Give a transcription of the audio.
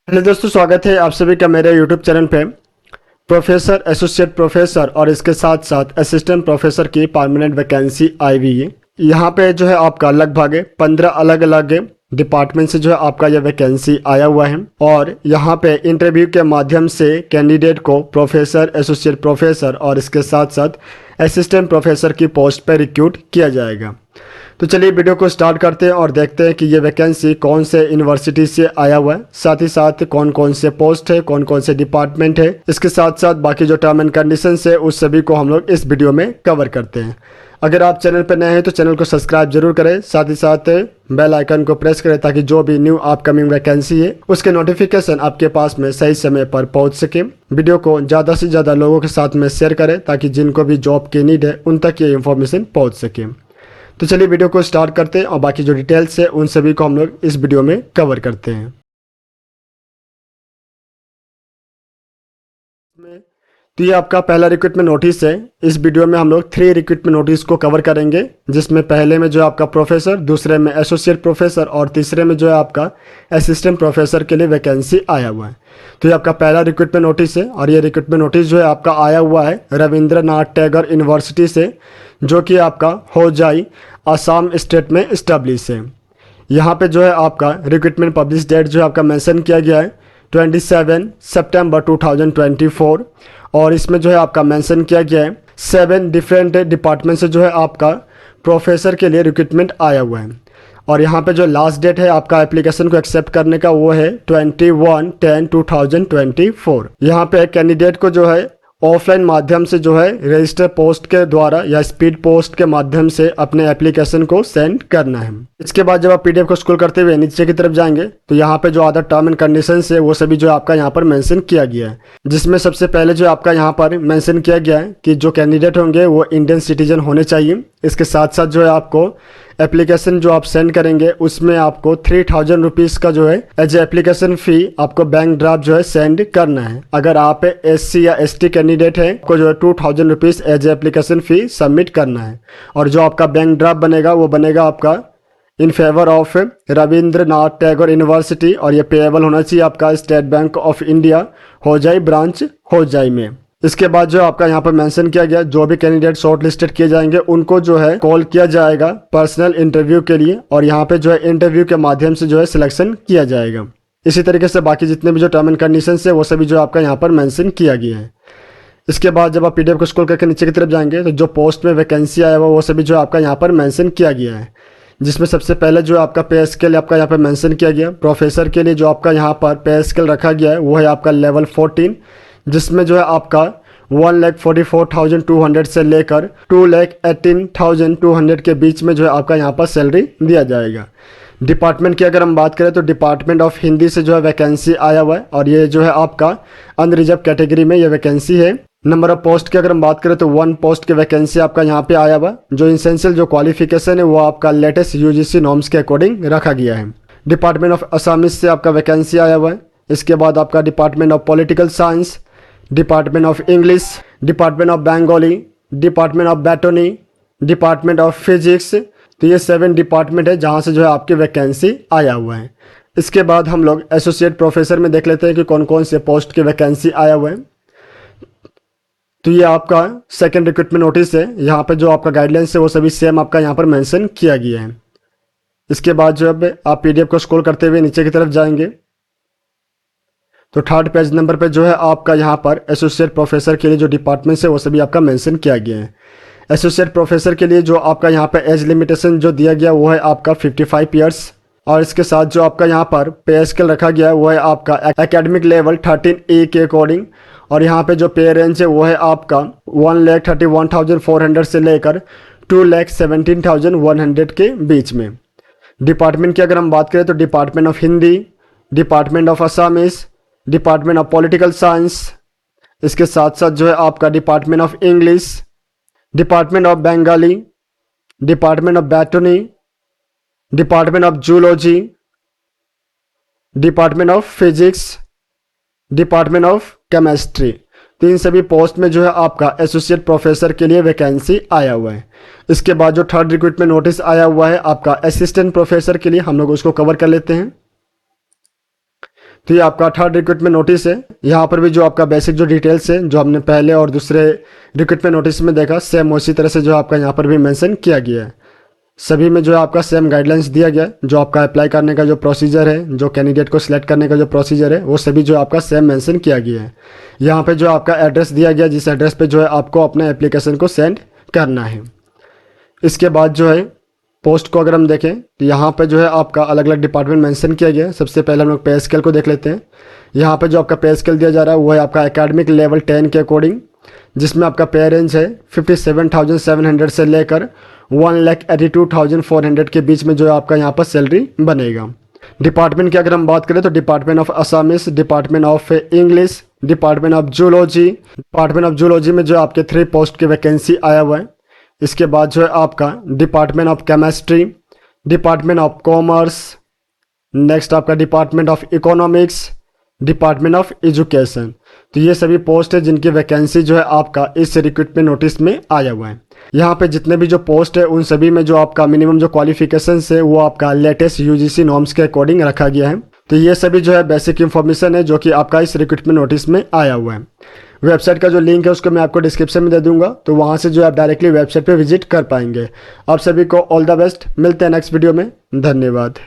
Hello दोस्तों, स्वागत है आप सभी का मेरे यूट्यूब चैनल पे। प्रोफेसर, एसोसिएट प्रोफेसर और इसके साथ साथ असिस्टेंट प्रोफेसर की परमानेंट वैकेंसी आई हुई है। यहाँ पे जो है आपका लगभग 15 अलग अलग डिपार्टमेंट से जो है आपका यह वैकेंसी आया हुआ है और यहाँ पे इंटरव्यू के माध्यम से कैंडिडेट को प्रोफेसर, एसोसिएट प्रोफेसर और इसके साथ साथ असिस्टेंट प्रोफेसर की पोस्ट पर रिक्रूट किया जाएगा। तो चलिए वीडियो को स्टार्ट करते हैं और देखते हैं कि ये वैकेंसी कौन से यूनिवर्सिटी से आया हुआ है, साथ ही साथ कौन कौन से पोस्ट है, कौन कौन से डिपार्टमेंट है, इसके साथ साथ बाकी जो टर्म एंड कंडीशंस है उस सभी को हम लोग इस वीडियो में कवर करते हैं। अगर आप चैनल पर नए हैं तो चैनल को सब्सक्राइब जरूर करें, साथ ही साथ बेल आइकन को प्रेस करें ताकि जो भी न्यू अपकमिंग वैकेंसी है उसके नोटिफिकेशन आपके पास में सही समय पर पहुंच सके। वीडियो को ज़्यादा से ज़्यादा लोगों के साथ में शेयर करें ताकि जिनको भी जॉब की नीड है उन तक ये इन्फॉर्मेशन पहुँच सके। तो चलिए वीडियो को स्टार्ट करते हैं और बाकी जो डिटेल्स है उन सभी को हम लोग इस वीडियो में कवर करते हैं। तो ये आपका पहला रिक्रूटमेंट नोटिस है। इस वीडियो में हम लोग 3 रिक्रूटमेंट नोटिस को कवर करेंगे, जिसमें पहले में जो है आपका प्रोफेसर, दूसरे में एसोसिएट प्रोफेसर और तीसरे में जो है आपका असिस्टेंट प्रोफेसर के लिए वैकेंसी आया हुआ है। तो ये आपका पहला रिक्रूटमेंट नोटिस है और ये रिक्रूटमेंट नोटिस जो है आपका आया हुआ है रविंद्रनाथ टैगोर यूनिवर्सिटी से, जो कि आपका होजाई असम स्टेट में इस्टेब्लिश है। यहाँ पे जो है आपका रिक्रूटमेंट पब्लिश डेट जो है आपका मेंशन किया गया है 27 सितंबर 2024 और इसमें जो है आपका मेंशन किया गया है 7 डिफरेंट डिपार्टमेंट से जो है आपका प्रोफेसर के लिए रिक्रूटमेंट आया हुआ है। और यहाँ पे जो लास्ट डेट है आपका एप्लीकेशन को एक्सेप्ट करने का वो है 21/10/2024। यहाँ पे कैंडिडेट को जो है ऑफलाइन माध्यम से जो है रजिस्टर पोस्ट के द्वारा या स्पीड पोस्ट के माध्यम से अपने एप्लीकेशन को सेंड करना है। इसके बाद जब आप पीडीएफ को स्क्रॉल करते हुए नीचे की तरफ जाएंगे तो यहाँ पे जो अदर टर्म एंड कंडीशंस है वो सभी जो आपका यहाँ पर मेंशन किया गया है, जिसमें सबसे पहले जो आपका यहाँ पर मेंशन किया गया है कि जो कैंडिडेट होंगे वो इंडियन सिटीजन होने चाहिए। इसके साथ साथ जो है आपको एप्लीकेशन जो आप सेंड करेंगे उसमें आपको 3000 रुपीज़ का जो है एज एप्लीकेशन फ़ी आपको बैंक ड्राफ्ट जो है सेंड करना है। अगर आप एससी या एसटी कैंडिडेट हैं आपको जो है 2000 rupees as application fee submit करना है। और जो आपका बैंक ड्राफ्ट बनेगा वो बनेगा आपका in favour of Rabindranath Tagore University और ये पेएबल होना चाहिए आपका State Bank of India Hojai branch Hojai में। इसके बाद जो आपका यहाँ पर मेंशन किया गया जो भी कैंडिडेट शॉर्ट लिस्टेड किए जाएंगे उनको जो है कॉल किया जाएगा पर्सनल इंटरव्यू के लिए और यहाँ पे जो है इंटरव्यू के माध्यम से जो है सिलेक्शन किया जाएगा। इसी तरीके से बाकी जितने भी जो टर्म एंड कंडीशन है वो सभी जो आपका यहाँ पर मेंशन किया गया है। इसके बाद जब आप पीडीएफ को स्क्रॉल करके नीचे की तरफ जाएंगे तो जो पोस्ट में वैकेंसी आया हुआ वो सभी जो आपका यहाँ पर मेंशन किया गया है, जिसमें सबसे पहले जो आपका पे स्केल आपका यहाँ पर मेंशन किया गया। प्रोफेसर के लिए जो आपका यहाँ पर पे स्केल रखा गया है वो है आपका लेवल 14, जिसमें जो है आपका 1,44,200 से लेकर 2,18,200 के बीच में जो है आपका यहाँ पर सैलरी दिया जाएगा। डिपार्टमेंट की अगर हम बात करें तो डिपार्टमेंट ऑफ हिंदी से जो है वैकेंसी आया हुआ है और ये जो है आपका अनरिजर्व कैटेगरी में ये वैकेंसी है। नंबर ऑफ पोस्ट की अगर हम बात करें तो 1 पोस्ट की वैकेंसी आपका यहाँ पे आया हुआ है। जो इंसेंशियल जो क्वालिफिकेशन है वो आपका लेटेस्ट यूजीसी नॉर्म्स के अकॉर्डिंग रखा गया है। डिपार्टमेंट ऑफ असामिस से आपका वैकेंसी आया हुआ है। इसके बाद आपका department of political science, department of English, department of Bengali, department of botany, department of physics. तो ये 7 डिपार्टमेंट है जहाँ से जो है आपकी वैकेंसी आया हुआ है। इसके बाद हम लोग एसोसिएट प्रोफेसर में देख लेते हैं कि कौन कौन से पोस्ट की वैकेंसी आया हुआ है। तो ये आपका सेकंड रिक्रूटमेंट नोटिस है। यहाँ पे जो आपका गाइडलाइंस है वो सभी सेम आपका यहाँ पर मेंशन किया गया है। इसके बाद जब आप पीडीएफ को स्क्रॉल करते हुए नीचे की तरफ जाएंगे तो थर्ड पेज नंबर पे जो है आपका यहाँ पर एसोसिएट प्रोफेसर के लिए जो डिपार्टमेंट है वो सभी आपका मेंशन किया गया है। एसोसिएट प्रोफेसर के लिए जो आपका यहाँ पर एज लिमिटेशन जो दिया गया वो है आपका 55 ईयर्स और इसके साथ जो आपका यहाँ पर पे स्केल रखा गया है वो है आपका एकेडमिक लेवल 13A के अकॉर्डिंग और यहाँ पे जो पे रेंज है वो है आपका 1,31,400 से लेकर 2,17,100 के बीच में। डिपार्टमेंट की अगर हम बात करें तो department of Hindi, department of Assamese, department of political science, इसके साथ साथ जो है आपका department of English, department of Bengali, department of botany, department of zoology, department of physics, department of chemistry. तो इन सभी पोस्ट में जो है आपका एसोसिएट प्रोफेसर के लिए वैकेंसी आया हुआ है। इसके बाद जो थर्ड रिक्रूटमेंट नोटिस आया हुआ है आपका असिस्टेंट प्रोफेसर के लिए, हम लोग उसको कवर कर लेते हैं। तो ये आपका थर्ड रिक्रूटमेंट नोटिस है। यहाँ पर भी जो आपका बेसिक जो डिटेल्स है जो हमने पहले और दूसरे रिक्रूटमेंट नोटिस में देखा, सेम उसी तरह से जो आपका यहाँ पर भी मेंशन किया गया है। सभी में जो है आपका सेम गाइडलाइंस दिया गया है। जो आपका अप्लाई करने का जो प्रोसीजर है, जो कैंडिडेट को सिलेक्ट करने का जो प्रोसीजर है, वो सभी जो आपका सेम मेंशन किया गया है। यहाँ पे जो आपका एड्रेस दिया गया, जिस एड्रेस पे जो है आपको अपने एप्लीकेशन को सेंड करना है। इसके बाद जो है पोस्ट को अगर हम देखें तो यहाँ पे जो है आपका अलग अलग डिपार्टमेंट मेंशन किया गया है। सबसे पहले हम लोग पे स्केल को देख लेते हैं। यहाँ पे जो आपका पे स्केल दिया जा रहा है वो है आपका एकेडमिक लेवल 10 के अकॉर्डिंग, जिसमें आपका पे रेंज है 57,700 से लेकर 1,82,400 के बीच में जो है आपका यहाँ पर सैलरी बनेगा। डिपार्टमेंट की अगर हम बात करें तो department of Assamese, department of English, department of zoology. Department of zoology में जो आपके 3 पोस्ट की वैकेंसी आया हुआ है। इसके बाद जो है आपका department of chemistry, department of commerce, next आपका department of economics, department of education. तो ये सभी पोस्ट है जिनकी वैकेंसी जो है आपका इस रिक्रूटमेंट नोटिस में आया हुआ है। यहाँ पे जितने भी जो पोस्ट है उन सभी में जो आपका मिनिमम जो क्वालिफिकेशन है वो आपका लेटेस्ट यूजीसी नॉर्म्स के अकॉर्डिंग रखा गया है। तो ये सभी जो है बेसिक इन्फॉर्मेशन है जो कि आपका इस रिक्रूटमेंट नोटिस में आया हुआ है। वेबसाइट का जो लिंक है उसको मैं आपको डिस्क्रिप्शन में दे दूंगा, तो वहाँ से जो आप डायरेक्टली वेबसाइट पे विजिट कर पाएंगे। आप सभी को ऑल द बेस्ट। मिलते हैं नेक्स्ट वीडियो में। धन्यवाद।